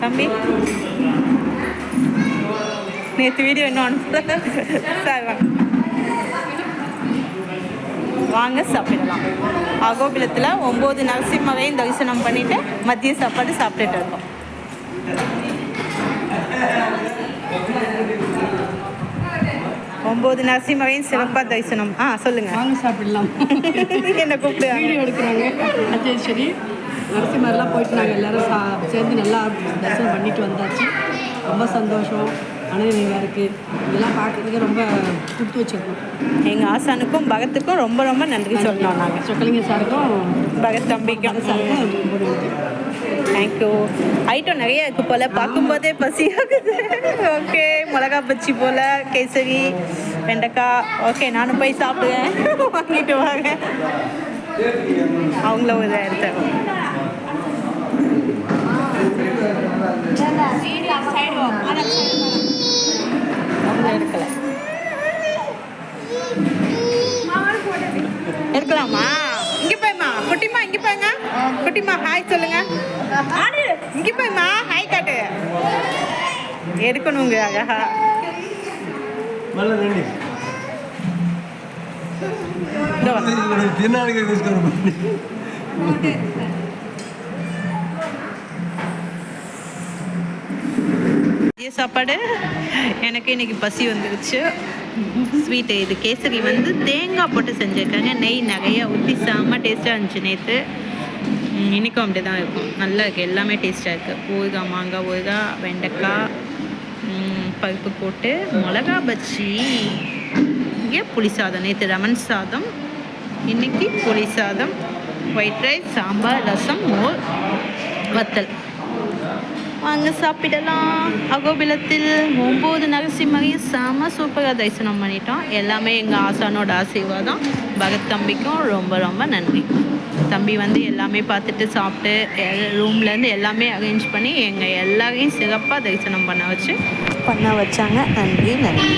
தம்பி நேற்று வீடியோ இன்னும் அனுப்பல சார் வாங்க சாப்பிடலாம். அகோபிலத்தில் 9 நரசிம்மரையும் தரிசனம் பண்ணிவிட்டு மதிய சாப்பாடு சாப்பிட்டுட்டு இருக்கோம். ஒம்பது நரசிம்மரையும் சிறப்பாக தரிசனம். சொல்லுங்கள். வாங்க சாப்பிடலாம். என்ன கூப்பிட்டு வீடியோ எடுக்கிறாங்க. சரி, நரசிம்மர்லாம் போயிட்டு நாங்கள் எல்லோரும் சேர்ந்து நல்லா தரிசனம் பண்ணிட்டு வந்தாச்சு. ரொம்ப சந்தோஷம். அனைவராக இருக்குது. இதெல்லாம் பார்க்குறதுக்கு ரொம்ப கொடுத்து வச்சுருக்கோம். எங்கள் ஆசானுக்கும் பகத்துக்கும் ரொம்ப ரொம்ப நன்றி சொல்லணும். நாங்கள் சொக்கலிங்க சாருக்கும் பகத் தம்பிக்கும் சாருக்கும் ரொம்ப நன்றி. தேங்க்யூ. ஐட்டம் நிறைய இருக்குது போல், பார்க்கும்போதே பசி ஆகுது. ஓகே, மிளகா பச்சி போல், கேசரி, வெண்டைக்காய். ஓகே, நானும் போய் சாப்பிடுவேன். வாங்கிட்டு வாங்க. அவங்கள ஒரு இதை எடுத்தேன். எடுக்கல எடுக்கலாமா? இங்கே போய்மா குட்டிமா, இங்கே போய்ங்க குட்டிமா. ஹாய் சொல்லுங்க. இங்கே போய்மா ஹாய் காட்டு. எடுக்கணுங்க. அழகா சாப்பாடு. எனக்கு இன்னைக்கு பசி வந்துருச்சு. ஸ்வீட்டு இது கேசரி வந்து தேங்காய் போட்டு செஞ்சுருக்காங்க. நெய் நிறைய ஊற்றி செம்ம டேஸ்ட்டாக இருந்துச்சு நேற்று. இன்றைக்கும் அப்படி தான் இருக்கும். நல்லா இருக்குது, எல்லாமே டேஸ்ட்டாக இருக்குது. ஊறுகாய், மாங்காய் ஊறுகாய், வெண்டைக்காய், பருப்பு போட்டு மிளகா பச்சி. இங்கே புளி சாதம். நேற்று லெமன் சாதம், இன்றைக்கி புளி சாதம், ஒயிட் ரைஸ், சாம்பார், ரசம், மோர், வத்தல். வாங்க சாப்பிடலாம். அகோபிலத்தில் 9 நரசிம்மரையும் செம சூப்பராக தரிசனம் பண்ணிட்டோம். எல்லாமே எங்கள் ஆசானோட ஆசீர்வாதம். பகத் தம்பிக்கும் ரொம்ப ரொம்ப நன்றி. தம்பி வந்து எல்லாமே பார்த்துட்டு சாப்பிட்டு ரூம்லேருந்து எல்லாமே அரேஞ்ச் பண்ணி எங்கள் எல்லாரையும் சிறப்பாக தரிசனம் பண்ண வச்சாங்க. நன்றி நன்றி.